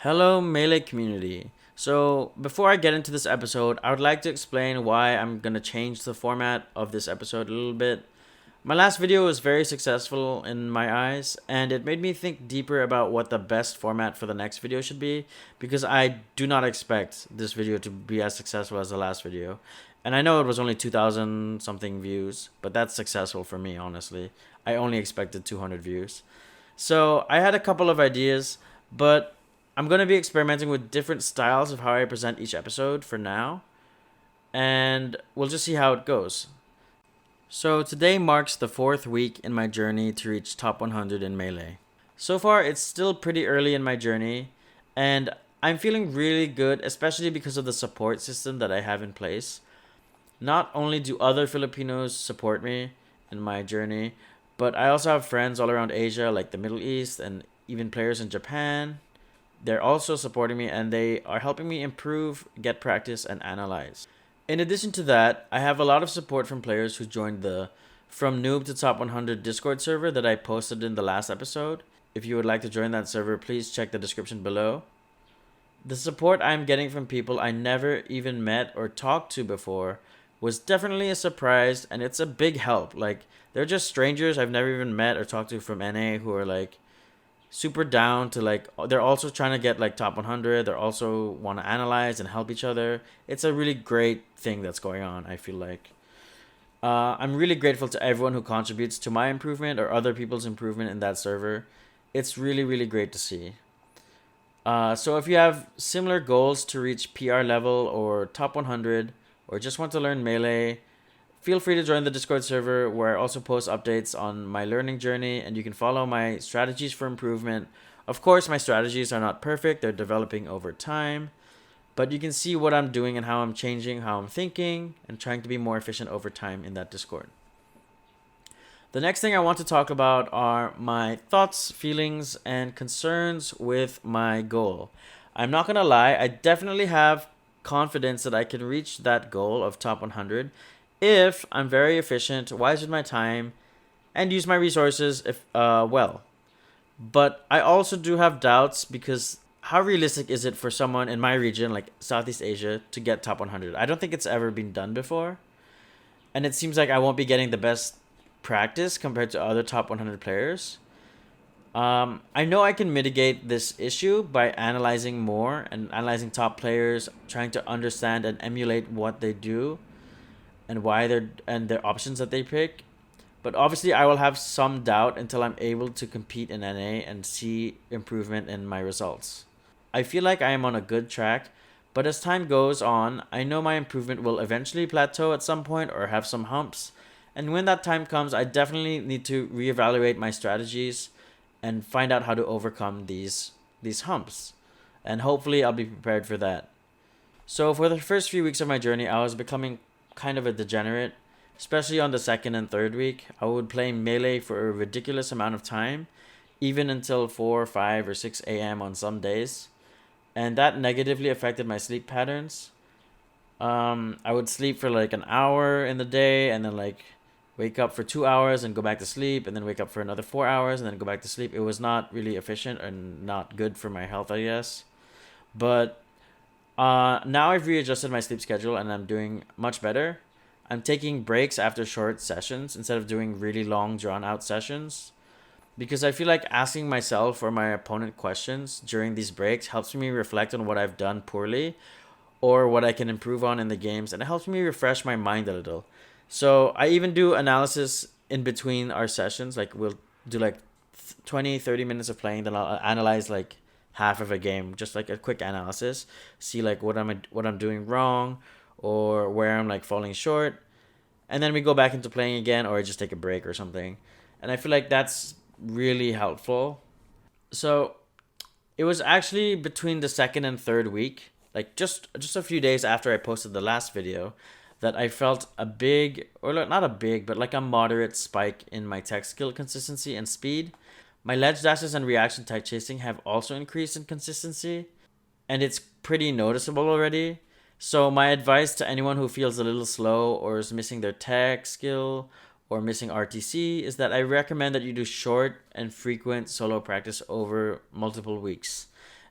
Hello, Melee community. So, before I get into this episode, I would like to explain why I'm gonna change the format of this episode a little bit. My last video was very successful in my eyes, and it made me think deeper about what the best format for the next video should be, because I do not expect this video to be as successful as the last video. And I know it was only 2,000 something views, but that's successful for me, honestly. I only expected 200 views. So, I had a couple of ideas, but I'm going to be experimenting with different styles of how I present each episode for now, and we'll just see how it goes. So, today marks the fourth week in my journey to reach top 100 in Melee. So far, it's still pretty early in my journey, and I'm feeling really good, especially because of the support system that I have in place. Not only do other Filipinos support me in my journey, but I also have friends all around Asia, like the Middle East, and even players in Japan. They're also supporting me and they are helping me improve, get practice, and analyze. In addition to that, I have a lot of support from players who joined the From Noob to Top 100 Discord server that I posted in the last episode. If you would like to join that server, please check the description below. The support I'm getting from people I never even met or talked to before was definitely a surprise, and it's a big help. Like, they're just strangers I've never even met or talked to from NA who are like super down to, like, they're also trying to get like top 100. They're also want to analyze and help each other. It's a really great thing that's going on, I feel like. I'm really grateful to everyone who contributes to my improvement or other people's improvement in that server. It's really, really great to see. So if you have similar goals to reach PR level or top 100, or just want to learn Melee, feel free to join the Discord server where I also post updates on my learning journey, and you can follow my strategies for improvement. Of course, my strategies are not perfect, they're developing over time, but you can see what I'm doing and how I'm changing, how I'm thinking, and trying to be more efficient over time in that Discord. The next thing I want to talk about are my thoughts, feelings, and concerns with my goal. I'm not gonna lie, I definitely have confidence that I can reach that goal of top 100 if I'm very efficient, wise with my time, and use my resources well. But I also do have doubts because how realistic is it for someone in my region, like Southeast Asia, to get top 100? I don't think it's ever been done before. And it seems like I won't be getting the best practice compared to other top 100 players. I know I can mitigate this issue by analyzing more and analyzing top players, trying to understand and emulate what they do and why they're and their options that they pick. But obviously, I will have some doubt until I'm able to compete in NA and see improvement in my results. I feel like I am on a good track, but as time goes on, I know my improvement will eventually plateau at some point or have some humps. And when that time comes, I definitely need to reevaluate my strategies and find out how to overcome these humps. And hopefully I'll be prepared for that. So for the first few weeks of my journey, I was becoming kind of a degenerate, especially on the second and third week. I would play Melee for a ridiculous amount of time, even until 4, 5, or 6 a.m. on some days. And that negatively affected my sleep patterns. I would sleep for like an hour in the day and then like wake up for 2 hours and go back to sleep and then wake up for another 4 hours and then go back to sleep. It was not really efficient and not good for my health, I guess. But now I've readjusted my sleep schedule and I'm doing much better. I'm taking breaks after short sessions instead of doing really long, drawn out sessions, because I feel like asking myself or my opponent questions during these breaks helps me reflect on what I've done poorly or what I can improve on in the games, and it helps me refresh my mind a little. So I even do analysis in between our sessions. Like, we'll do like 20, 30 minutes of playing, then I'll analyze like half of a game, just like a quick analysis, see like what I'm doing wrong or where I'm like falling short. And then we go back into playing again or just take a break or something. And I feel like that's really helpful. So it was actually between the second and third week, like just a few days after I posted the last video, that I felt a big, or not a big, but like a moderate spike in my tech skill consistency and speed. My ledge dashes and reaction tight chasing have also increased in consistency, and it's pretty noticeable already. So my advice to anyone who feels a little slow or is missing their tech skill or missing RTC is that I recommend that you do short and frequent solo practice over multiple weeks.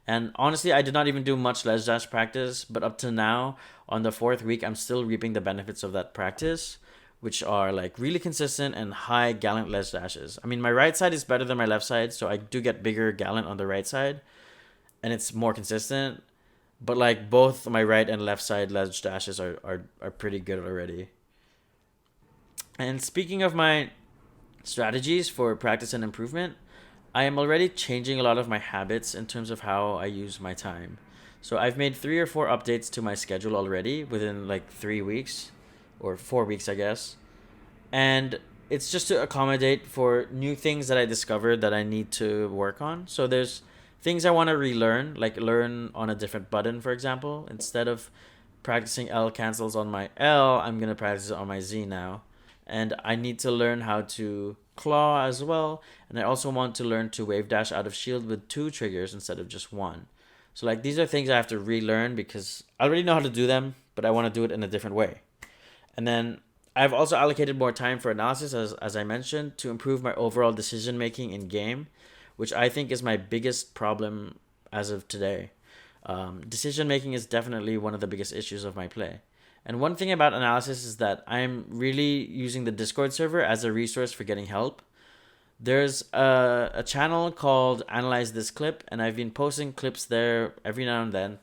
And honestly, I did not even do much ledge dash practice, but up to now, on the fourth week, I'm still reaping the benefits of that practice, which are like really consistent and high gallant ledge dashes. I mean, my right side is better than my left side, so I do get bigger gallant on the right side, and it's more consistent. But like both my right and left side ledge dashes are pretty good already. And speaking of my strategies for practice and improvement, I am already changing a lot of my habits in terms of how I use my time. So I've made 3 or 4 updates to my schedule already within like 3 weeks or 4 weeks, I guess. And it's just to accommodate for new things that I discovered that I need to work on. So there's things I want to relearn, like learn on a different button, for example. Instead of practicing L cancels on my L, I'm going to practice it on my Z now. And I need to learn how to claw as well. And I also want to learn to wave dash out of shield with 2 triggers instead of just 1. So like these are things I have to relearn because I already know how to do them, but I want to do it in a different way. And then I've also allocated more time for analysis, as I mentioned, to improve my overall decision making in game, which I think is my biggest problem as of today. Decision making is definitely one of the biggest issues of my play. And one thing about analysis is that I'm really using the Discord server as a resource for getting help. There's a channel called Analyze This Clip, and I've been posting clips there every now and then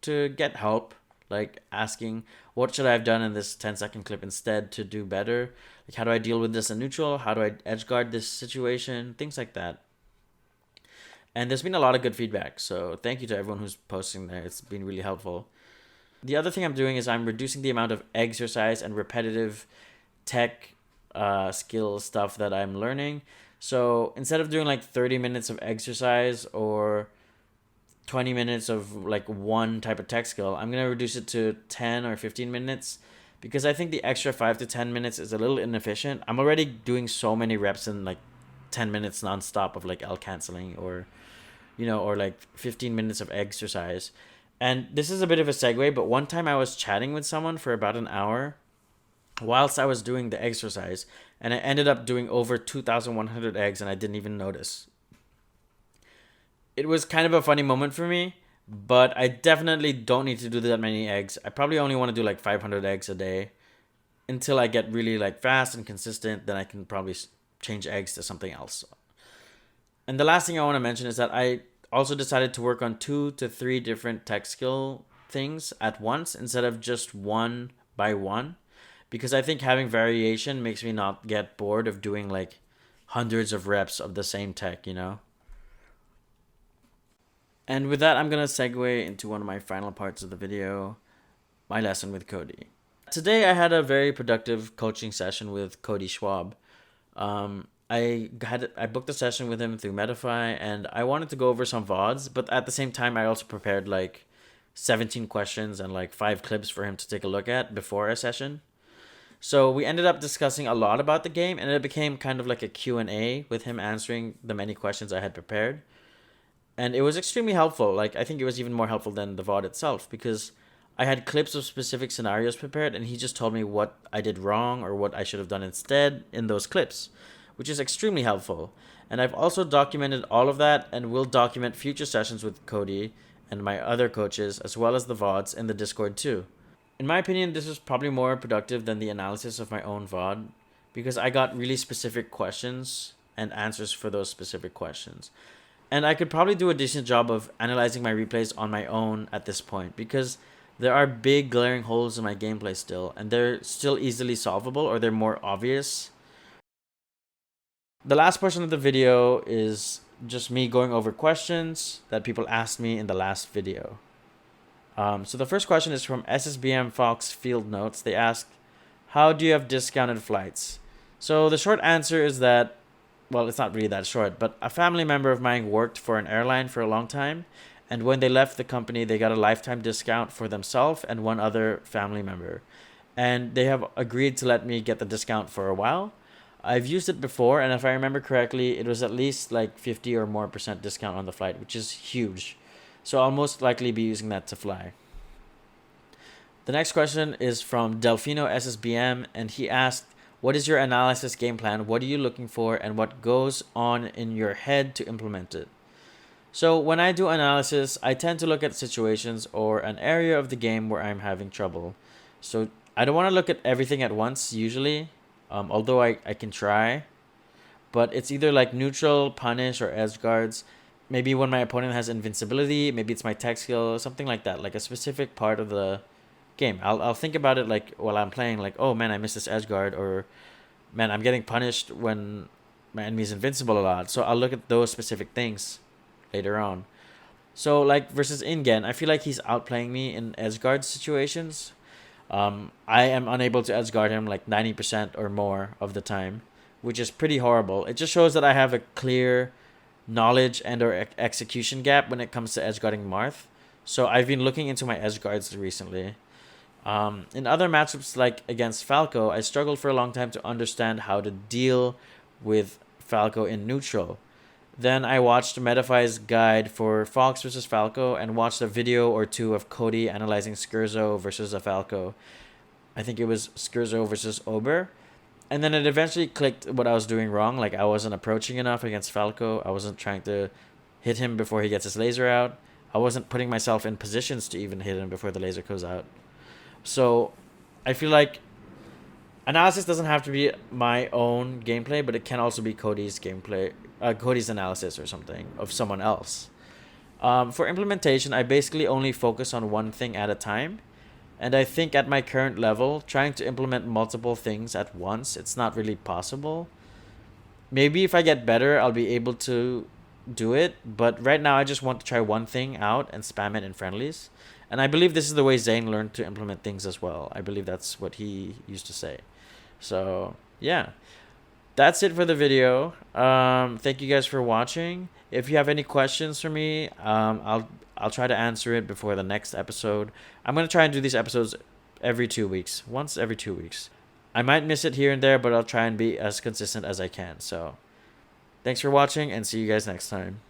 to get help, like asking what should I have done in this 10-second clip instead to do better? Like how do I deal with this in neutral? How do I edge guard this situation? Things like that. And there's been a lot of good feedback, so thank you to everyone who's posting there. It's been really helpful. The other thing I'm doing is I'm reducing the amount of exercise and repetitive tech skill stuff that I'm learning. So instead of doing like 30 minutes of exercise or 20 minutes of like one type of tech skill, I'm going to reduce it to 10 or 15 minutes because I think the extra 5 to 10 minutes is a little inefficient. I'm already doing so many reps in like 10 minutes nonstop of like L canceling or or like 15 minutes of exercise. And this is a bit of a segue, but one time I was chatting with someone for about an hour whilst I was doing the exercise, and I ended up doing over 2,100 eggs and I didn't even notice. It was kind of a funny moment for me, but I definitely don't need to do that many eggs. I probably only want to do like 500 eggs a day until I get really like fast and consistent. Then I can probably change eggs to something else. And the last thing I want to mention is that I also decided to work on 2 to 3 different tech skill things at once instead of just one by one, because I think having variation makes me not get bored of doing like hundreds of reps of the same tech. And with that, I'm going to segue into one of my final parts of the video, my lesson with Cody. Today I had a very productive coaching session with Cody Schwab. I booked a session with him through Medify, and I wanted to go over some VODs, but at the same time I also prepared like 17 questions and like 5 clips for him to take a look at before a session. So we ended up discussing a lot about the game, and it became kind of like a Q&A with him answering the many questions I had prepared. And it was extremely helpful. Like I think it was even more helpful than the VOD itself because I had clips of specific scenarios prepared, and he just told me what I did wrong or what I should have done instead in those clips, which is extremely helpful. And I've also documented all of that and will document future sessions with Cody and my other coaches, as well as the VODs in the Discord too. In my opinion, this was probably more productive than the analysis of my own VOD because I got really specific questions and answers for those specific questions. And I could probably do a decent job of analyzing my replays on my own at this point because there are big glaring holes in my gameplay still, and they're still easily solvable or they're more obvious. The last portion of the video is just me going over questions that people asked me in the last video. So the first question is from SSBM Fox Field Notes. They ask, how do you have discounted flights? So the short answer is that, well, it's not really that short, but a family member of mine worked for an airline for a long time, and when they left the company, they got a lifetime discount for themselves and one other family member. And they have agreed to let me get the discount for a while. I've used it before, and if I remember correctly, it was at least like 50 or more % discount on the flight, which is huge. So I'll most likely be using that to fly. The next question is from Delfino SSBM, and he asked, what is your analysis game plan? What are you looking for, and what goes on in your head to implement it? So when I do analysis, I tend to look at situations or an area of the game where I'm having trouble. So I don't want to look at everything at once usually, although I can try. But it's either like neutral, punish, or edge guards. Maybe when my opponent has invincibility, maybe it's my tech skill, something like that, like a specific part of the game. I'll think about it like while I'm playing, like, oh man, I missed this edge guard, or man, I'm getting punished when my enemy's invincible a lot. So I'll look at those specific things later on. So like versus Ingen, I feel like he's outplaying me in edgeguard situations. I am unable to edgeguard him like 90% or more of the time, which is pretty horrible. It just shows that I have a clear knowledge and or execution gap when it comes to edgeguarding Marth. So I've been looking into my edgeguards recently. In other matchups like against Falco, I struggled for a long time to understand how to deal with Falco in neutral. Then I watched Metafy's guide for Fox versus Falco and watched a video or two of Cody analyzing Skirzo versus a Falco. I think it was Skirzo versus Ober. And then it eventually clicked what I was doing wrong. Like I wasn't approaching enough against Falco. I wasn't trying to hit him before he gets his laser out. I wasn't putting myself in positions to even hit him before the laser goes out. So I feel like analysis doesn't have to be my own gameplay, but it can also be Cody's gameplay, Cody's analysis or something of someone else. For implementation, I basically only focus on one thing at a time. And I think at my current level, trying to implement multiple things at once, it's not really possible. Maybe if I get better, I'll be able to do it. But right now, I just want to try one thing out and spam it in friendlies. And I believe this is the way Zane learned to implement things as well. I believe that's what he used to say. So, yeah. That's it for the video. Thank you guys for watching. If you have any questions for me, I'll try to answer it before the next episode. I'm gonna try and do these episodes every 2 weeks, once every 2 weeks. I might miss it here and there, but I'll try and be as consistent as I can. So, thanks for watching, and see you guys next time.